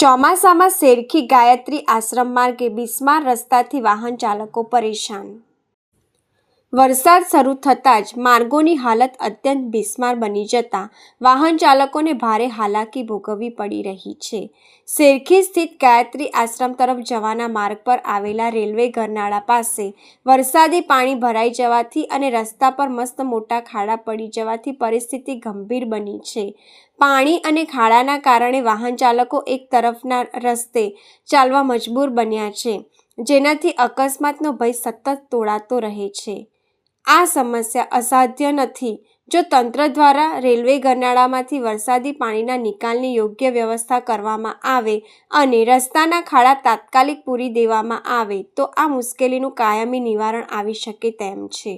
ચોમાસામાં શેરખી ગાયત્રી આશ્રમ માર્ગે બિસ્માર રસ્તાથી વાહન ચાલકો પરેશાન। વરસાદ શરૂ થતાં જ માર્ગોની હાલત અત્યંત બિસ્માર બની જતા વાહન ચાલકોને ભારે હાલાકી ભોગવવી પડી રહી છે। શેરખી સ્થિત ગાયત્રી આશ્રમ તરફ જવાના માર્ગ પર આવેલા રેલવે ગરનાળા પાસે વરસાદી પાણી ભરાઈ જવાથી અને રસ્તા પર મસ્ત મોટા ખાડા પડી જવાથી પરિસ્થિતિ ગંભીર બની છે। પાણી અને ખાડાના કારણે વાહન ચાલકો એક તરફના રસ્તે ચાલવા મજબૂર બન્યા છે, જેનાથી અકસ્માતનો ભય સતત તોળાતો રહે છે। આ સમસ્યા અસાધ્ય નથી જો તંત્ર દ્વારા રેલવે ગરનાળામાંથી વરસાદી પાણીના નિકાલની યોગ્ય વ્યવસ્થા કરવામાં આવે અને રસ્તાના ખાડા તાત્કાલિક પૂરી દેવામાં આવે તો આ મુશ્કેલીનું કાયમી નિવારણ આવી શકે તેમ છે।